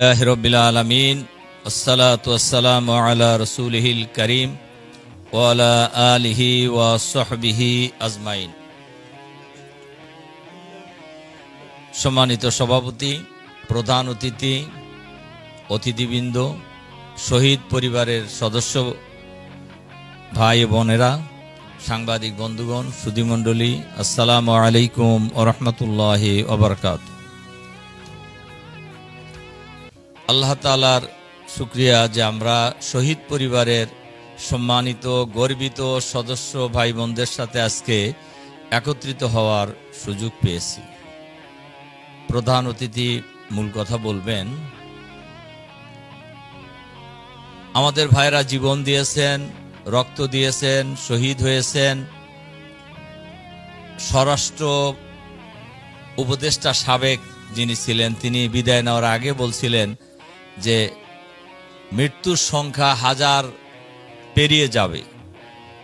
রব্বিল আলামিন আসসালাতু ওয়াসসালামু আলা রাসূলিহিল কারীম ওয়া আলা আলিহি ওয়া সাহবিহি আজমাইন। সম্মানিত সভাপতি, প্রধান অতিথি, অতিথিবৃন্দ, শহীদ পরিবারের সদস্য ভাই বোনেরা, সাংবাদিক বন্ধুগণ, সুধীমণ্ডলী, আসসালামু আলাইকুম ওয়া রাহমাতুল্লাহি ওয়া বারাকাতুহু। আল্লাহ তাআলার শুকরিয়া যে আমরা শহীদ পরিবারের সম্মানিত গর্বিত সদস্য ভাই বোনদের সাথে আজকে একত্রিত হওয়ার সুযোগ পেয়েছি। প্রধান অতিথি মূল কথা বলবেন। আমাদের ভাইরা জীবন দিয়েছেন, রক্ত দিয়েছেন, শহীদ হয়েছেন। স্বরাষ্ট্র উপদেষ্টা সাবেক যিনি ছিলেন, তিনি বিদায় নেওয়ার আগে বলছিলেন যে মৃত্যুর সংখ্যা 1000 পেরিয়ে যাবে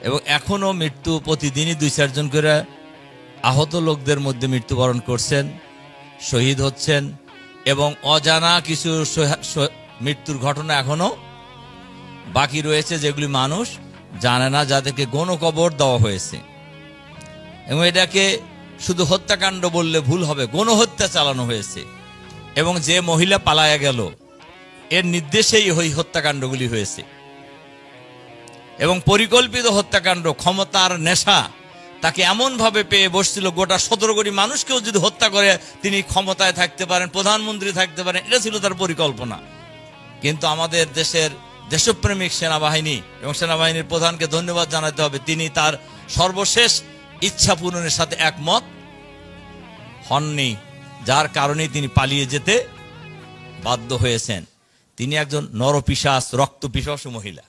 এবং এখনো মৃত্যু প্রতিদিনই 2-4 জন করে আহত লোকদের মধ্যে মৃত্যুবরণ করছেন, শহীদ হচ্ছেন এবং অজানা কিছু মৃত্যুর ঘটনা এখনো বাকি রয়েছে যেগুলি মানুষ জানে না, যাদেরকে গণকবর দেওয়া হয়েছে। এবং এটাকে শুধু হত্যাকাণ্ড বললে ভুল হবে, গণহত্যা চালানো হয়েছে এবং যে মহিলা পালায়া গেল এর নির্দেশেই ওই হত্যাকাণ্ডগুলি হয়েছে এবং পরিকল্পিত হত্যাকাণ্ড। ক্ষমতার নেশা তাকে এমন ভাবে পেয়ে বসছিল, গোটা 17 কোটি মানুষকেও যদি হত্যা করে তিনি ক্ষমতায় থাকতে পারেন, প্রধানমন্ত্রী থাকতে পারেন, এটা ছিল তার পরিকল্পনা। কিন্তু আমাদের দেশের দেশপ্রেমিক সেনাবাহিনী এবং সেনাবাহিনীর প্রধানকে ধন্যবাদ জানাতে হবে, তিনি তার সর্বশেষ ইচ্ছা পূরণের সাথে একমত হননি, যার কারণে তিনি পালিয়ে যেতে বাধ্য হয়েছেন। তিনি একজন নরপিশাচ, রক্ত পিপাসু মহিলা।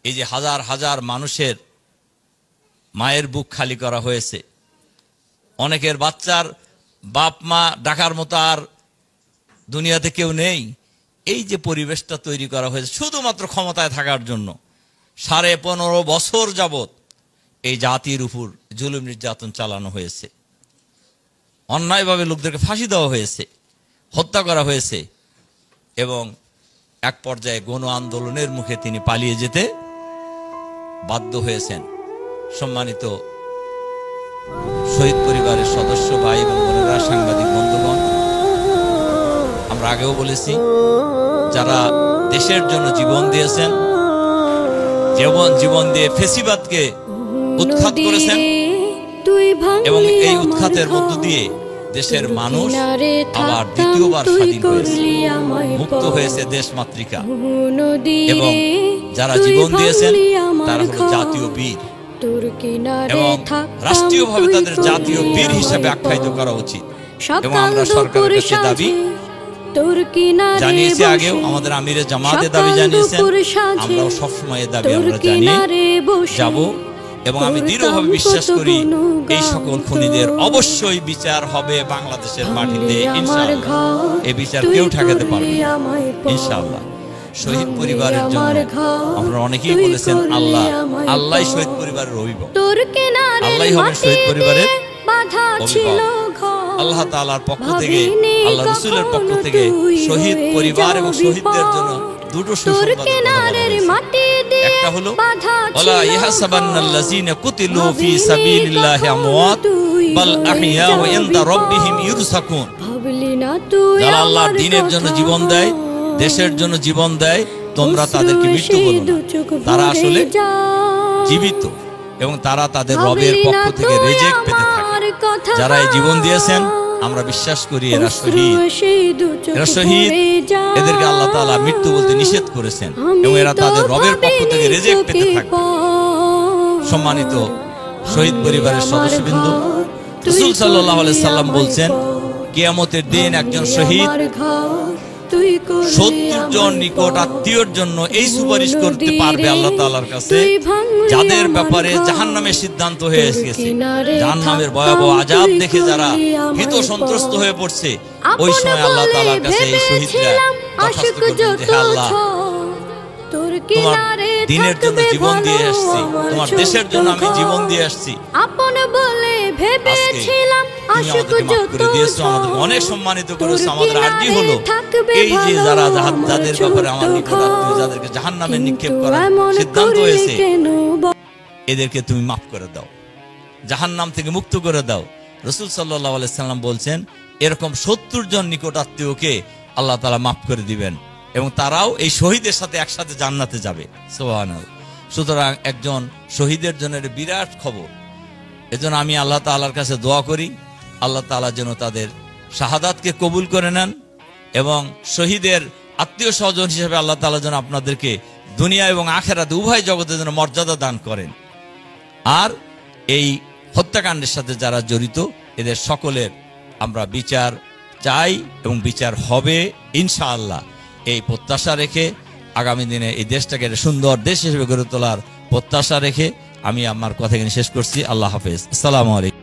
এই যে হাজার হাজার মানুষের মায়ের বুক খালি করা হয়েছে, অনেকের বাচ্চার বাপ মা ডাকার মতো আর দুনিয়াতে কেউ নেই, এই যে পরিবেশটা তৈরি করা হয়েছে শুধুমাত্র ক্ষমতায় থাকার জন্য। 15.5 বছর যাবত এই জাতির উপর জুলুম নির্যাতন চালানো হয়েছে, অন্যায়ভাবে লোকদেরকে ফাঁসি দেওয়া হয়েছে, হত্যা করা হয়েছে এবং এক পর্যায়ে গণ আন্দোলনের মুখে তিনি পালিয়ে যেতে বাধ্য হয়েছেন। সম্মানিত শহীদ পরিবারের সদস্য ভাই এবং বোনেরা, সাংবাদিক বন্ধুগণ, আমরা আগেও বলেছি, যারা দেশের জন্য জীবন দিয়েছেন, জীবন দিয়ে ফেসিবাদকে উৎখাত করেছেন এবং এই উৎখাতের মধ্য দিয়ে দেশের মানুষ আবার দ্বিতীয়বার স্বাধীন হয়েছে, মুক্ত হয়েছে দেশ মাতৃকা। এবং যারা জীবন দিয়েছেন তারা হলো জাতীয় বীর এবং রাষ্ট্রীয়ভাবে তাদের জাতীয় বীর হিসেবে আখ্যায়িত করা উচিত। এবং আমরা সরকারের কাছে দাবি জানিয়েছি, আগেও আমাদের আমিরে জামাতে দাবি জানিয়েছেন, আমরাও সবসময় দাবি আমরা জানিয়ে যাব এবং আমি দৃঢ়ভাবে বিশ্বাস করি এই সকল খুনিদের অবশ্যই বিচার হবে বাংলাদেশের মাটিতে, ইনশাআল্লাহ। এই বিচার কেউ ঠেকাতে পারবে না, ইনশাআল্লাহ। শহীদ পরিবারের জন্য আপনারা অনেকেই বলেছেন আল্লাহই শহীদ পরিবারের অভিভাবক, আল্লাহই হবে শহীদ পরিবারের অভিভাবক। আল্লাহ তাআলার পক্ষ থেকে, আল্লাহ রাসূলের পক্ষ থেকে শহীদ পরিবার এবং শহীদদের জন্য দুটো সুসংবাদ। একটা হলো ওয়ালা ইয়াহসাবান্নাল্লাযিনা কুতিলু ফি সাবিলিল্লাহি আমওয়াত বাল আহইয়াউ ইনদা রাব্বিহিম ইরযাকুন। যারা আল্লাহর দ্বীনের জন্য জীবন দেয়, দেশের জন্য জীবন দেয়, তোমরা তাদেরকে মৃত্যু বলো না, তারা আসলে জীবিত এবং তারা তাদের রবের পক্ষ থেকে রিজিক পেতে থাকে। যারা এই জীবন দিয়েছেন আমরা বিশ্বাস করি এরা শহীদ, এদেরকে আল্লাহ তাআলা মৃত্যু বলতে নিষেধ করেছেন এবং এরা তাদের রবের পক্ষ থেকে রিজিক পেতে থাকে। সম্মানিত শহীদ পরিবারের সদস্যবৃন্দ, রাসূল সাল্লাল্লাহু আলাইহি সাল্লাম বলছেন, কিয়ামতের দিন একজন শহীদ 70 জন নিকট আত্মীয়র জন্য এই সুপারিশ করতে পারবে আল্লাহ তাআলার কাছে, যাদের ব্যাপারে জাহান্নামের সিদ্ধান্ত হয়ে গেছে, জাহান্নামের ভয়াবহ আযাব দেখে যারা ভীত সন্ত্রস্ত হয়ে পড়ছে, ওই সময় আল্লাহ তাআলার কাছে এই শহীদরা দরখাস্ত করবেন যে, হে আল্লাহ, তোমার দ্বীনের জন্য জীবন দিয়ে আসছি, তোমার দেশের জন্য আমি জীবন দিয়ে আসছি, ভেবেছিলাম আশিক যত অনেক সম্মানিত করেছো। আমাদের আরজি হলো এই যে যারা যাদের ব্যাপারে আমার নিকট আত্মীয় যাদেরকে জাহান্নামে নিক্ষেপ করার সিদ্ধান্ত হয়েছে এদেরকে তুমি মাফ করে দাও, জাহান্নাম থেকে মুক্ত করে দাও। রাসূল সাল্লাল্লাহু আলাইহি সাল্লাম বলছেন এরকম 70 জন নিকট আত্মীয়কে আল্লাহ তাআলা মাফ করে দিবেন এবং তারাও এই শহীদের সাথে একসাথে জান্নাতে যাবে। সুবহানাল্লাহ। সুতরাং একজন শহীদের জন্য বিরাট খবর। এজন্য আমি আল্লাহ তাআলার কাছে দোয়া করি আল্লাহ তাআলা যেন তাদের শাহাদাতকে কবুল করে নেন এবং শহীদের আত্মীয় স্বজন হিসেবে আল্লাহ তাআলা যেন আপনাদেরকে দুনিয়া এবং আখিরাতে উভয় জগতে যেন মর্যাদা দান করেন। আর এই হত্যাকাণ্ডের সাথে যারা জড়িত এদের সকলের আমরা বিচার চাই এবং বিচার হবে ইনশাআল্লাহ। এই প্রত্যাশা রেখে আগামী দিনে এই দেশটাকে একটা সুন্দর দেশ হিসেবে গড়ে তোলার প্রত্যাশা রেখে আমি আমার কথা এখানে শেষ করছি। আল্লাহ হাফেজ। আসসালামু আলাইকুম।